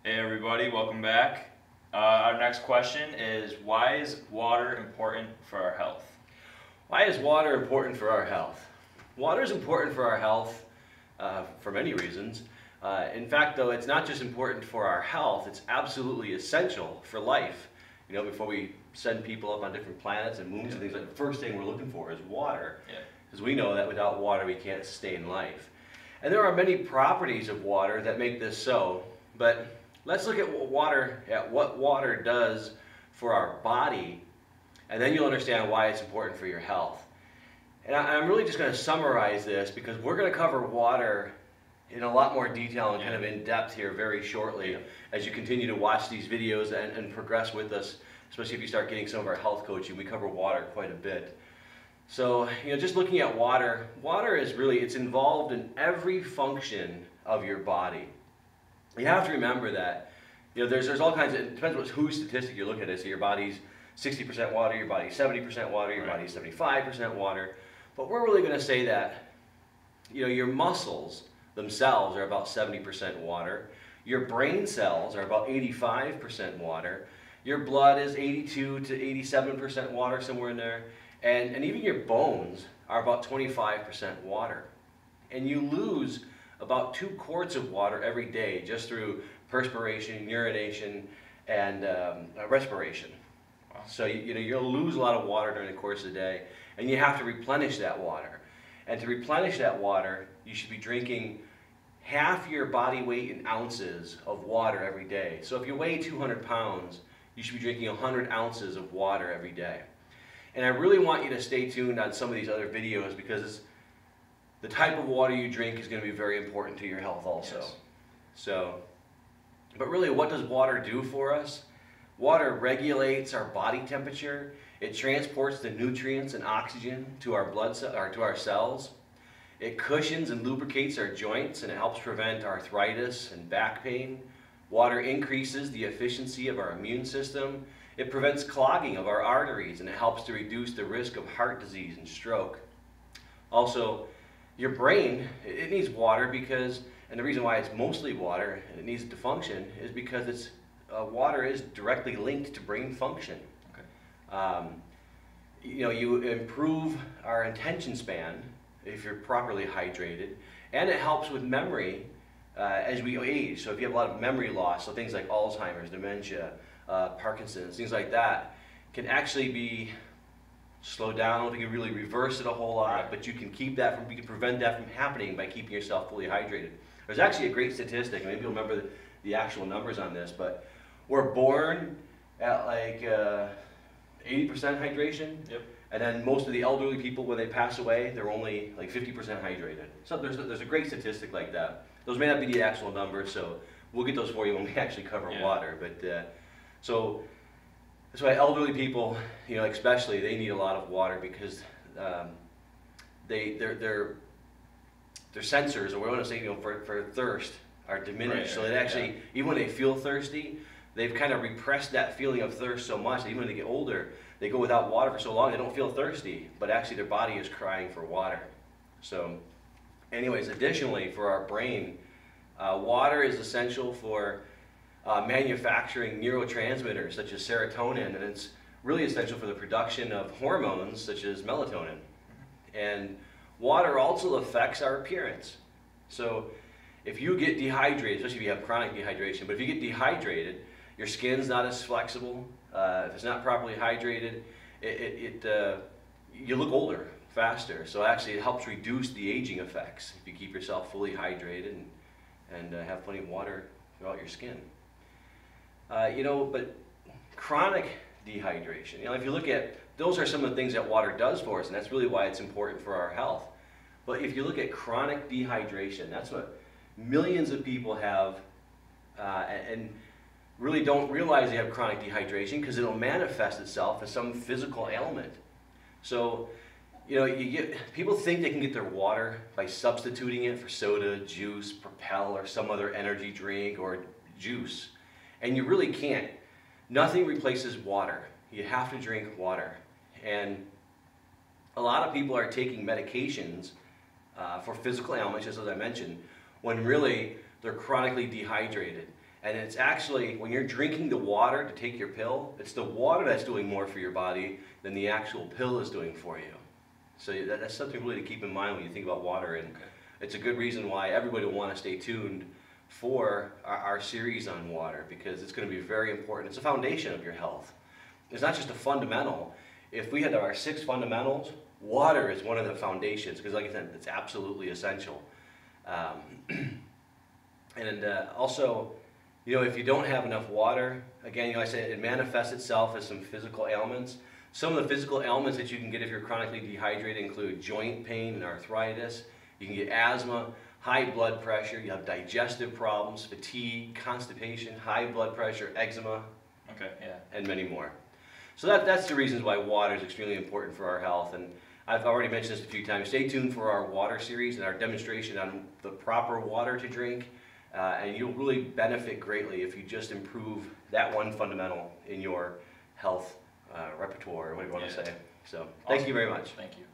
Hey everybody, welcome back. Our next question is, why is water important for our health? Why is water important for our health? Water is important for our health for many reasons. In fact, though, it's not just important for our health, it's absolutely essential for life. You know, before we send people up on different planets and moons and things, like the first thing we're looking for is water. Because we know that without water we can't sustain life. And there are many properties of water that make this so, but let's look at what water does for our body, and then you'll understand why it's important for your health. And I'm really just going to summarize this because we're going to cover water in a lot more detail and kind of in depth here very shortly as you continue to watch these videos and progress with us, especially if you start getting some of our health coaching. We cover water quite a bit. So, you know, just looking at water, it's involved in every function of your body. You have to remember that, you know, there's all kinds of, it depends whose statistic you're looking at. So your body's 60% water, your body's 70% water, your body's 75% water. But we're really going to say that, you know, your muscles themselves are about 70% water. Your brain cells are about 85% water. Your blood is 82 to 87% water, somewhere in there. And even your bones are about 25% water. And you lose about 2 quarts of water every day just through perspiration, urination, and respiration. Wow. So you'll lose a lot of water during the course of the day, and you have to replenish that water. And to replenish that water, you should be drinking half your body weight in ounces of water every day. So if you weigh 200 pounds, you should be drinking 100 ounces of water every day. And I really want you to stay tuned on some of these other videos because the type of water you drink is going to be very important to your health also. Yes. So, but really, what does water do for us? Water regulates our body temperature. It transports the nutrients and oxygen to our to our cells. It cushions and lubricates our joints, and it helps prevent arthritis and back pain. Water increases the efficiency of our immune system. It prevents clogging of our arteries, and it helps to reduce the risk of heart disease and stroke. Also, your brain, it needs water because, and the reason why it's mostly water and it needs it to function is because water is directly linked to brain function. Okay. You know, you improve our attention span if you're properly hydrated, and it helps with memory as we age. So if you have a lot of memory loss, so things like Alzheimer's, dementia, Parkinson's, things like that, can actually be slowed down. I don't think you can really reverse it a whole lot, but you can you can prevent that from happening by keeping yourself fully hydrated. There's actually a great statistic, maybe you'll remember the actual numbers on this, but we're born at like 80% hydration, and then most of the elderly people, when they pass away, they're only like 50% hydrated. So there's a great statistic like that. Those may not be the actual numbers, so we'll get those for you when we actually cover water. But so that's why elderly people, you know, especially, they need a lot of water because their sensors, or what I want to say, you know, for thirst, are diminished. So that actually, even when they feel thirsty, they've kind of repressed that feeling of thirst so much that even when they get older, they go without water for so long, they don't feel thirsty, but actually their body is crying for water. So anyways, additionally, for our brain, water is essential for manufacturing neurotransmitters such as serotonin, and it's really essential for the production of hormones such as melatonin. And water also affects our appearance. So if you get dehydrated, especially if you have chronic dehydration, but if you get dehydrated, your skin's not as flexible. If it's not properly hydrated, you look older faster. So actually it helps reduce the aging effects if you keep yourself fully hydrated and have plenty of water throughout your skin. You know, but chronic dehydration, you know, if you look at, those are some of the things that water does for us, and that's really why it's important for our health. But if you look at chronic dehydration, that's what millions of people have, and really don't realize they have chronic dehydration because it'll manifest itself as some physical ailment. So, you know, people think they can get their water by substituting it for soda, juice, Propel, or some other energy drink or juice. And you really can't. Nothing replaces water. You have to drink water. And a lot of people are taking medications for physical ailments, just as I mentioned, when really they're chronically dehydrated. And it's actually, when you're drinking the water to take your pill, it's the water that's doing more for your body than the actual pill is doing for you. So that's something really to keep in mind when you think about water, and it's a good reason why everybody will want to stay tuned for our series on water, because it's going to be very important. It's a foundation of your health. It's not just a fundamental. If we had our 6 fundamentals, water is one of the foundations, because like I said, it's absolutely essential. Also, if you don't have enough water, again, I said it manifests itself as some physical ailments. Some of the physical ailments that you can get if you're chronically dehydrated include joint pain and arthritis. You can get asthma, high blood pressure, you have digestive problems, fatigue, constipation, high blood pressure, eczema, and many more. So that's the reasons why water is extremely important for our health. And I've already mentioned this a few times. Stay tuned for our water series and our demonstration on the proper water to drink. And you'll really benefit greatly if you just improve that one fundamental in your health repertoire, or whatever you want to say. So, thank you very much. Thank you.